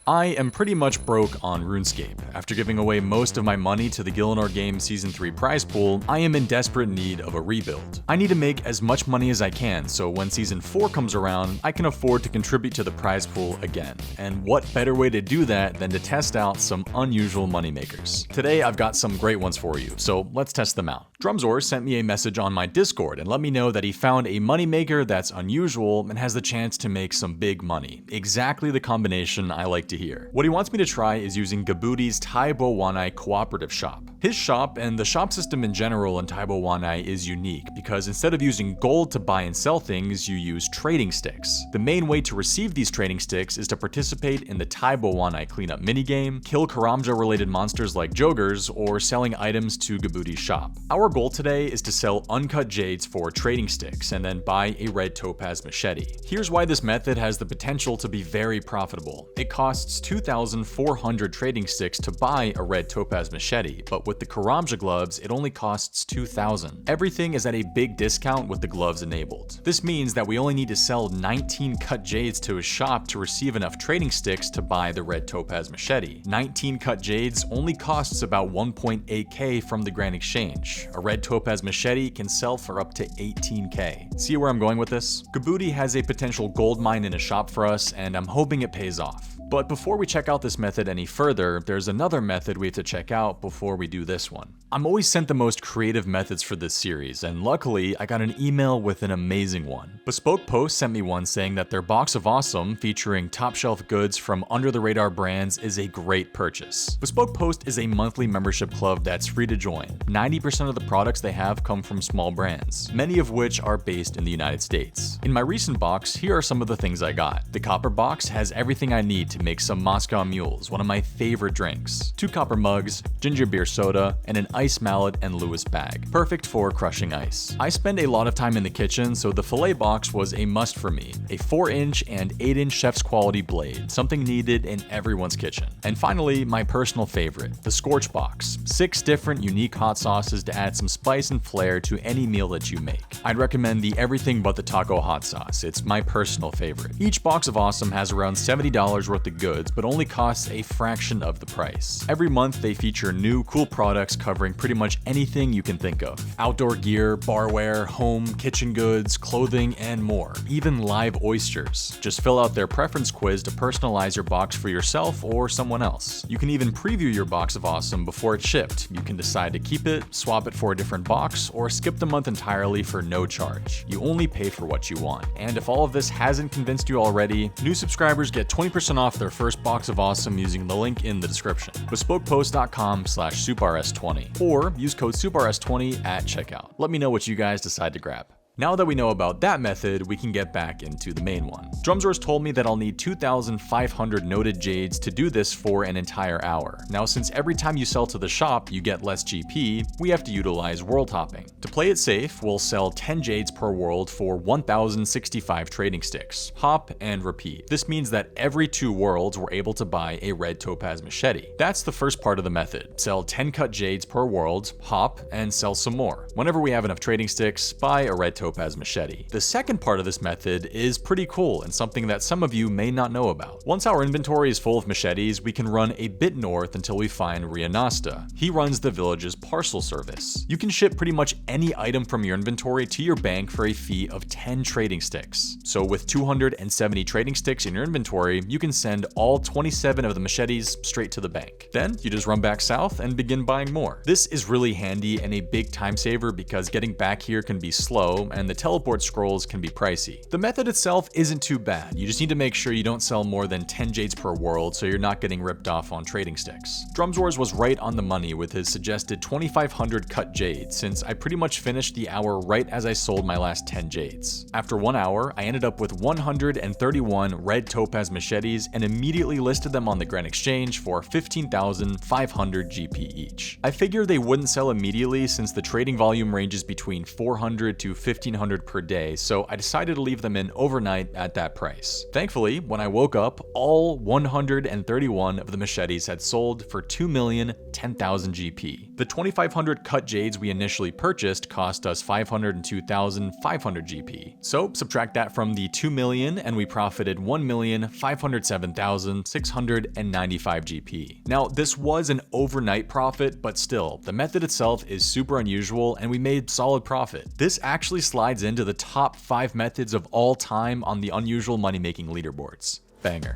I am pretty much broke on Runescape. After giving away most of my money to the Gielinor Game Season 3 prize pool, I am in desperate need of a rebuild. I need to make as much money as I can so when Season 4 comes around, I can afford to contribute to the prize pool again. And what better way to do that than to test out some unusual moneymakers. Today I've got some great ones for you, so let's test them out. Drumzor sent me a message on my Discord and let me know that he found a moneymaker that's unusual and has the chance to make some big money. Exactly the combination I like to hear. What he wants me to try is using Gabootie's Taibo Wanai cooperative shop. His shop and the shop system in general in Taibo Wanai is unique because instead of using gold to buy and sell things, you use trading sticks. The main way to receive these trading sticks is to participate in the Taibo Wanai cleanup minigame, kill Karamja related monsters like Jogers, or selling items to Gabootie's shop. Our goal today is to sell uncut jades for trading sticks and then buy a red topaz machete. Here's why this method has the potential to be very profitable. It costs 2,400 trading sticks to buy a red topaz machete, but with the Karamja gloves, it only costs 2,000. Everything is at a big discount with the gloves enabled. This means that we only need to sell 19 cut jades to his shop to receive enough trading sticks to buy the red topaz machete. 19 cut jades only costs about 1.8k from the Grand Exchange. A red topaz machete can sell for up to 18k. See where I'm going with this? Gabootie has a potential gold mine in a shop for us, and I'm hoping it pays off. But before we check out this method any further, there's another method we have to check out before we do this one. I'm always sent the most creative methods for this series, and luckily I got an email with an amazing one. Bespoke Post sent me one saying that their box of awesome featuring top shelf goods from under the radar brands is a great purchase. Bespoke Post is a monthly membership club that's free to join. 90% of the products they have come from small brands, many of which are based in the United States. In my recent box, here are some of the things I got. The copper box has everything I need to make some Moscow Mules, one of my favorite drinks. 2 copper mugs, ginger beer soda, and an ice mallet and Lewis bag. Perfect for crushing ice. I spend a lot of time in the kitchen, so the fillet box was a must for me. A 4-inch and 8-inch chef's quality blade, something needed in everyone's kitchen. And finally, my personal favorite, the Scorch box. 6 different unique hot sauces to add some spice and flair to any meal that you make. I'd recommend the everything but the taco hot sauce. It's my personal favorite. Each box of awesome has around $70 worth of goods, but only costs a fraction of the price. Every month they feature new cool products covering pretty much anything you can think of. Outdoor gear, barware, home, kitchen goods, clothing, and more. Even live oysters. Just fill out their preference quiz to personalize your box for yourself or someone else. You can even preview your box of awesome before it's shipped. You can decide to keep it, swap it for a different box, or skip the month entirely for no charge. You only pay for what you want. And if all of this hasn't convinced you already, new subscribers get 20% off their first box of awesome using the link in the description. BespokePost.com/SoupRS20 or use code SoupRS20 at checkout. Let me know what you guys decide to grab. Now that we know about that method, we can get back into the main one. Drumzor's told me that I'll need 2,500 noted jades to do this for an entire hour. Now, since every time you sell to the shop, you get less GP, we have to utilize world hopping. To play it safe, we'll sell 10 jades per world for 1,065 trading sticks. Hop and repeat. This means that every 2 worlds we're able to buy a red topaz machete. That's the first part of the method. Sell 10 cut jades per world, hop, and sell some more. Whenever we have enough trading sticks, buy a red topaz machete. The second part of this method is pretty cool and something that some of you may not know about. Once our inventory is full of machetes, we can run a bit north until we find Rianasta. He runs the village's parcel service. You can ship pretty much any item from your inventory to your bank for a fee of 10 trading sticks. So with 270 trading sticks in your inventory, you can send all 27 of the machetes straight to the bank. Then you just run back south and begin buying more. This is really handy and a big time saver because getting back here can be slow and the teleport scrolls can be pricey. The method itself isn't too bad. You just need to make sure you don't sell more than 10 jades per world so you're not getting ripped off on trading sticks. Drumzor's was right on the money with his suggested 2,500 cut jades, since I pretty much finished the hour right as I sold my last 10 jades. After 1 hour, I ended up with 131 red topaz machetes and immediately listed them on the Grand Exchange for 15,500 GP each. I figured they wouldn't sell immediately since the trading volume ranges between 400 to 15 $1,500 per day, so I decided to leave them in overnight at that price. Thankfully, when I woke up, all 131 of the machetes had sold for 2,010,000 GP. The 2,500 cut jades we initially purchased cost us 502,500 GP. So subtract that from the 2 million and we profited 1,507,695 GP. Now, this was an overnight profit, but still, the method itself is super unusual and we made solid profit. This actually slides into the top 5 methods of all time on the unusual money-making leaderboards. Banger.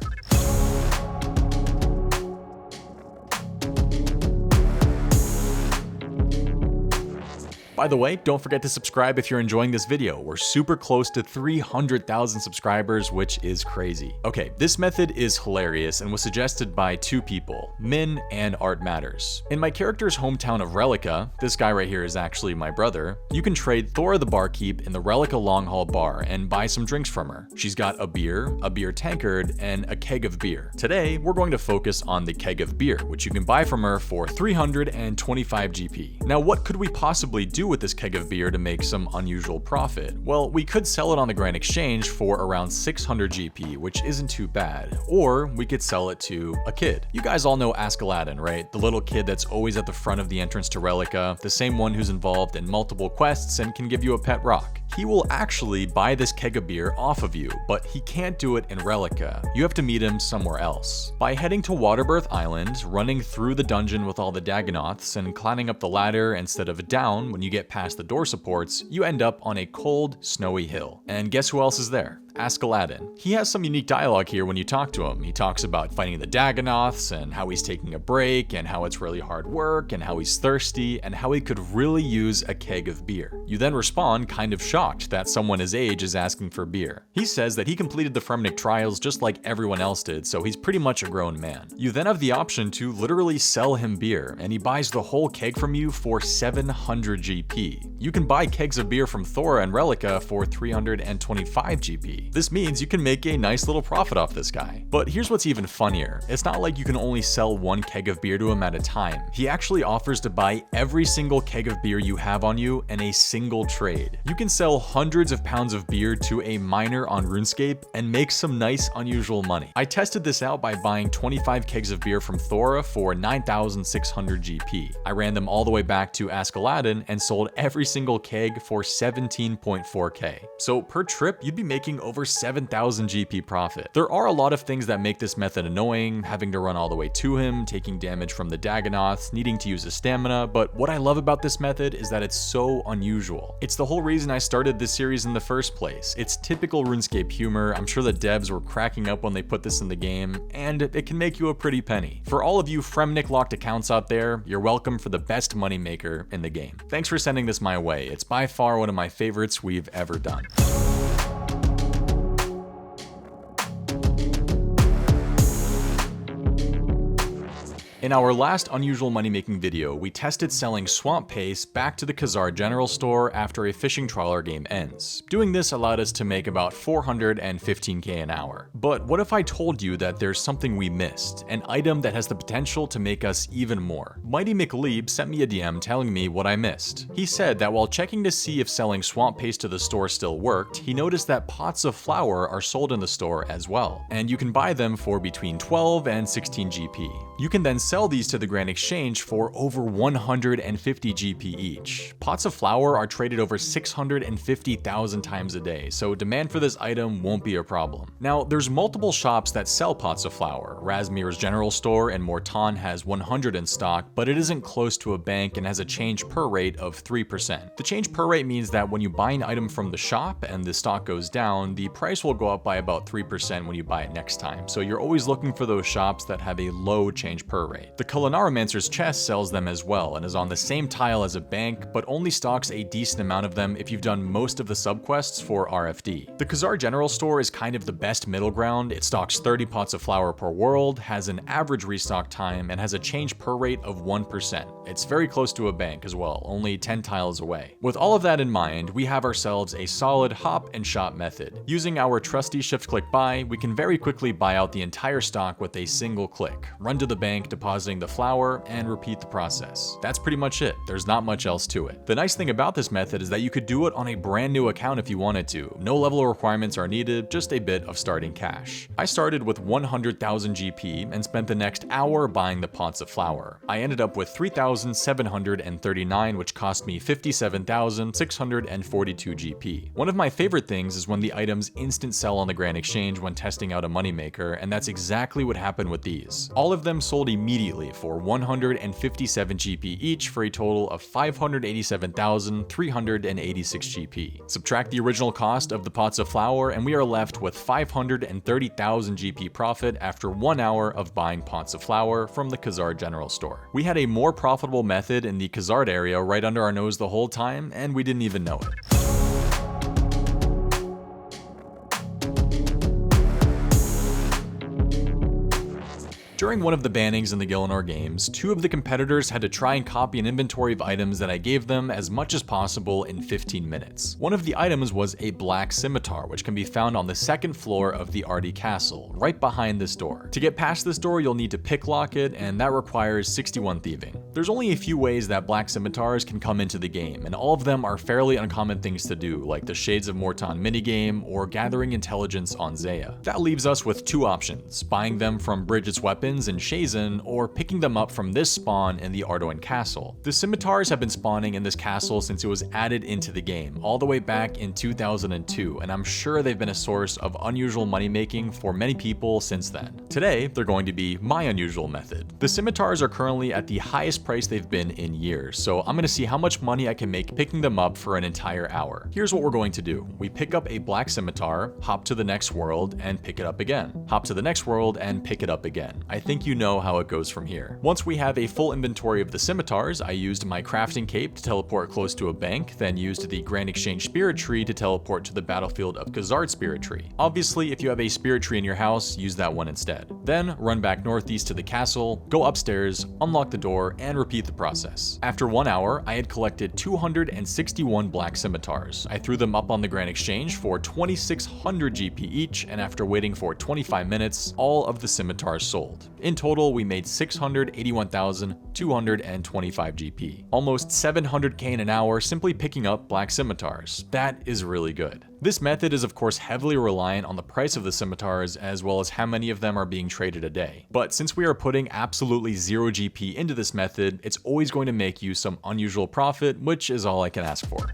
By the way, don't forget to subscribe if you're enjoying this video. We're super close to 300,000 subscribers, which is crazy. Okay, this method is hilarious and was suggested by 2 people, Min and Art Matters. In my character's hometown of Relica, this guy right here is actually my brother, you can trade Thora the barkeep in the Relica Long Haul bar and buy some drinks from her. She's got a beer tankard, and a keg of beer. Today, we're going to focus on the keg of beer, which you can buy from her for 325 GP. Now, what could we possibly do with this keg of beer to make some unusual profit? Well, we could sell it on the Grand Exchange for around 600 GP, which isn't too bad. Or we could sell it to a kid. You guys all know Ask Aladdin, right? The little kid that's always at the front of the entrance to Relica, the same one who's involved in multiple quests and can give you a pet rock. He will actually buy this keg of beer off of you, but he can't do it in Relica. You have to meet him somewhere else. By heading to Waterbirth Island, running through the dungeon with all the Dagonoths, and climbing up the ladder instead of down when you get past the door supports, you end up on a cold, snowy hill. And guess who else is there? Ask Aladdin. He has some unique dialogue here when you talk to him. He talks about fighting the Dagonoths and how he's taking a break and how it's really hard work and how he's thirsty and how he could really use a keg of beer. You then respond kind of shocked that someone his age is asking for beer. He says that he completed the Fremnic trials just like everyone else did, so he's pretty much a grown man. You then have the option to literally sell him beer, and he buys the whole keg from you for 700 GP. You can buy kegs of beer from Thora and Relica for 325 GP. This means you can make a nice little profit off this guy. But here's what's even funnier. It's not like you can only sell one keg of beer to him at a time. He actually offers to buy every single keg of beer you have on you in a single trade. You can sell hundreds of pounds of beer to a miner on Runescape and make some nice unusual money. I tested this out by buying 25 kegs of beer from Thora for 9,600 GP. I ran them all the way back to Ask Aladdin and sold every single keg for 17.4k. So per trip, you'd be making over 7,000 GP profit. There are a lot of things that make this method annoying, having to run all the way to him, taking damage from the Dagonoths, needing to use his stamina, but what I love about this method is that it's so unusual. It's the whole reason I started this series in the first place. It's typical RuneScape humor. I'm sure the devs were cracking up when they put this in the game, and it can make you a pretty penny. For all of you Fremnic locked accounts out there, you're welcome for the best moneymaker in the game. Thanks for sending this my way. It's by far one of my favorites we've ever done. In our last unusual money-making video, we tested selling swamp paste back to the Khazar general store after a fishing trawler game ends. Doing this allowed us to make about 415k an hour. But what if I told you that there's something we missed, an item that has the potential to make us even more? Mighty McLeeb sent me a DM telling me what I missed. He said that while checking to see if selling swamp paste to the store still worked, he noticed that pots of flour are sold in the store as well, and you can buy them for between 12 and 16 GP. You can then sell these to the Grand Exchange for over 150 GP each. Pots of flour are traded over 650,000 times a day, so demand for this item won't be a problem. Now, there's multiple shops that sell pots of flour. Razmir's general store in Morton has 100 in stock, but it isn't close to a bank and has a change per rate of 3%. The change per rate means that when you buy an item from the shop and the stock goes down, the price will go up by about 3% when you buy it next time. So you're always looking for those shops that have a low change per rate. The Culinarimancer's chest sells them as well and is on the same tile as a bank, but only stocks a decent amount of them if you've done most of the subquests for RFD. The Khazar general store is kind of the best middle ground. It stocks 30 pots of flour per world, has an average restock time, and has a change per rate of 1%. It's very close to a bank as well, only 10 tiles away. With all of that in mind, we have ourselves a solid hop and shop method. Using our trusty shift-click buy, we can very quickly buy out the entire stock with a single click. Run to the bank, deposit depositing the flour, and repeat the process. That's pretty much it. There's not much else to it. The nice thing about this method is that you could do it on a brand new account if you wanted to. No level requirements are needed, just a bit of starting cash. I started with 100,000 GP and spent the next hour buying the pots of flour. I ended up with 3,739, which cost me 57,642 GP. One of my favorite things is when the items instant sell on the Grand Exchange when testing out a moneymaker, and that's exactly what happened with these. All of them sold immediately for 157 GP each for a total of 587,386 GP. Subtract the original cost of the pots of flour and we are left with 530,000 GP profit after 1 hour of buying pots of flour from the Khazar general store. We had a more profitable method in the Khazar area right under our nose the whole time, and we didn't even know it. During one of the bannings in the Gielinor games, 2 of the competitors had to try and copy an inventory of items that I gave them as much as possible in 15 minutes. One of the items was a black scimitar, which can be found on the 2nd floor of the Ardougne castle, right behind this door. To get past this door, you'll need to picklock it, and that requires 61 thieving. There's only a few ways that black scimitars can come into the game, and all of them are fairly uncommon things to do, like the Shades of Morton minigame or gathering intelligence on Zaya. That leaves us with 2 options: buying them from Bridget's Weapons in Shazen, or picking them up from this spawn in the Ardougne castle. The scimitars have been spawning in this castle since it was added into the game, all the way back in 2002, and I'm sure they've been a source of unusual money making for many people since then. Today, they're going to be my unusual method. The scimitars are currently at the highest price they've been in years, so I'm going to see how much money I can make picking them up for an entire hour. Here's what we're going to do. We pick up a black scimitar, hop to the next world, and pick it up again. Hop to the next world, and pick it up again. I think you know how it goes from here. Once we have a full inventory of the scimitars, I used my crafting cape to teleport close to a bank, then used the Grand Exchange Spirit Tree to teleport to the battlefield of Khazar's Spirit Tree. Obviously, if you have a Spirit Tree in your house, use that one instead. Then, run back northeast to the castle, go upstairs, unlock the door, and repeat the process. After 1 hour, I had collected 261 black scimitars. I threw them up on the Grand Exchange for 2,600 GP each, and after waiting for 25 minutes, all of the scimitars sold. In total, we made 681,225 GP. Almost 700k in an hour simply picking up black scimitars. That is really good. This method is of course heavily reliant on the price of the scimitars as well as how many of them are being traded a day. But since we are putting absolutely 0 GP into this method, it's always going to make you some unusual profit, which is all I can ask for.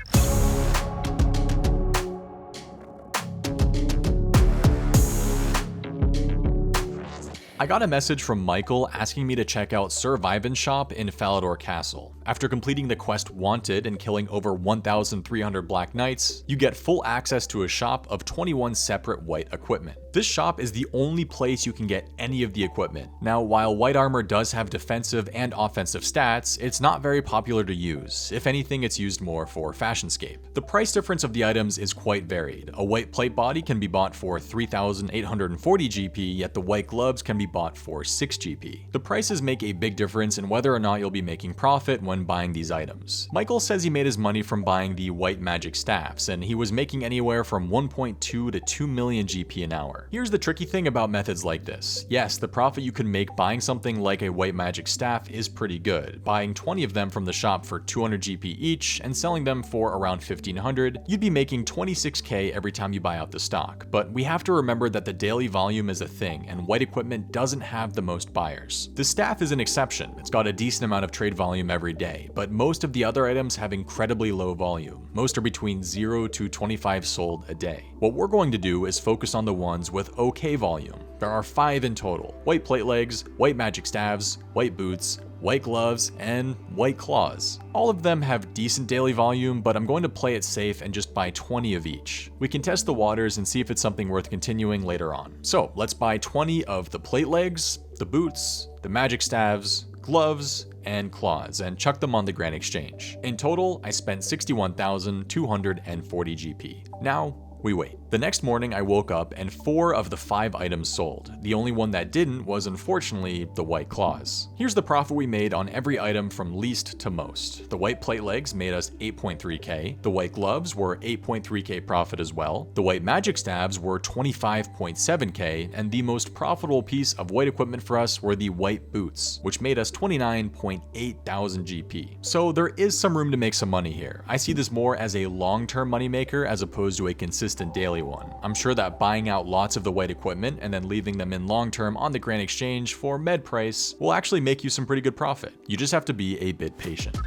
I got a message from Michael asking me to check out Sir Viven's shop in Falador Castle. After completing the quest Wanted and killing over 1,300 Black Knights, you get full access to a shop of 21 separate white equipment. This shop is the only place you can get any of the equipment. Now, while white armor does have defensive and offensive stats, it's not very popular to use. If anything, it's used more for Fashionscape. The price difference of the items is quite varied. A white plate body can be bought for 3,840 GP, yet the white gloves can be bought for 6 GP. The prices make a big difference in whether or not you'll be making profit when buying these items. Michael says he made his money from buying the white magic staffs, and he was making anywhere from 1.2 to 2 million GP an hour. Here's the tricky thing about methods like this. Yes, the profit you can make buying something like a white magic staff is pretty good. Buying 20 of them from the shop for 200 GP each and selling them for around 1,500, you'd be making 26k every time you buy out the stock. But we have to remember that the daily volume is a thing, and white equipment doesn't have the most buyers. The staff is an exception. It's got a decent amount of trade volume every day, but most of the other items have incredibly low volume. Most are between 0 to 25 sold a day. What we're going to do is focus on the ones with okay volume. There are 5 in total: white plate legs, white magic staves, white boots, white gloves, and white claws. All of them have decent daily volume, but I'm going to play it safe and just buy 20 of each. We can test the waters and see if it's something worth continuing later on. So let's buy 20 of the plate legs, the boots, the magic staves, gloves, and claws, and chuck them on the Grand Exchange. In total, I spent 61,240 GP. Now, We wait. The next morning I woke up and 4 of the 5 items sold. The only one that didn't was unfortunately the white claws. Here's the profit we made on every item from least to most. The white plate legs made us 8.3k, the white gloves were 8.3k profit as well, the white magic stabs were 25.7k, and the most profitable piece of white equipment for us were the white boots, which made us 29.8 thousand GP. So there is some room to make some money here. I see this more as a long-term moneymaker as opposed to a consistent daily one. I'm sure that buying out lots of the white equipment and then leaving them in long-term on the Grand Exchange for med price will actually make you some pretty good profit. You just have to be a bit patient.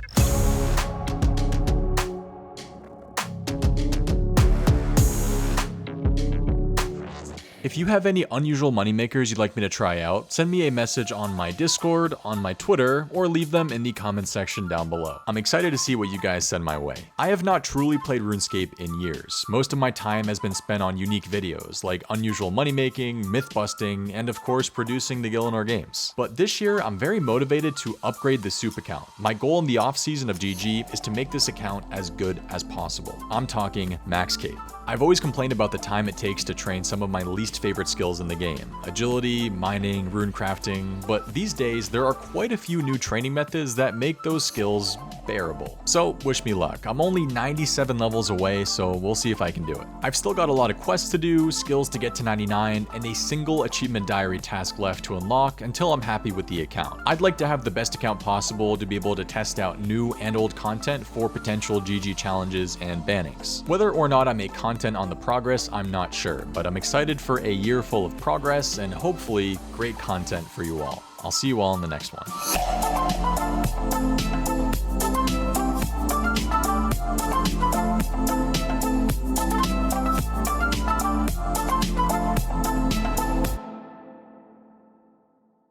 If you have any unusual moneymakers you'd like me to try out, send me a message on my Discord, on my Twitter, or leave them in the comments section down below. I'm excited to see what you guys send my way. I have not truly played RuneScape in years. Most of my time has been spent on unique videos, like unusual moneymaking, myth busting, and of course producing the Gielinor games. But this year, I'm very motivated to upgrade the soup account. My goal in the off-season of GG is to make this account as good as possible. I'm talking max cape. I've always complained about the time it takes to train some of my least favorite skills in the game. Agility, mining, rune crafting, but these days there are quite a few new training methods that make those skills bearable. So wish me luck. I'm only 97 levels away, so we'll see if I can do it. I've still got a lot of quests to do, skills to get to 99, and a single achievement diary task left to unlock until I'm happy with the account. I'd like to have the best account possible to be able to test out new and old content for potential GG challenges and bannings. Whether or not I make content on the progress, I'm not sure, but I'm excited for a year full of progress and hopefully great content for you all. I'll see you all in the next one.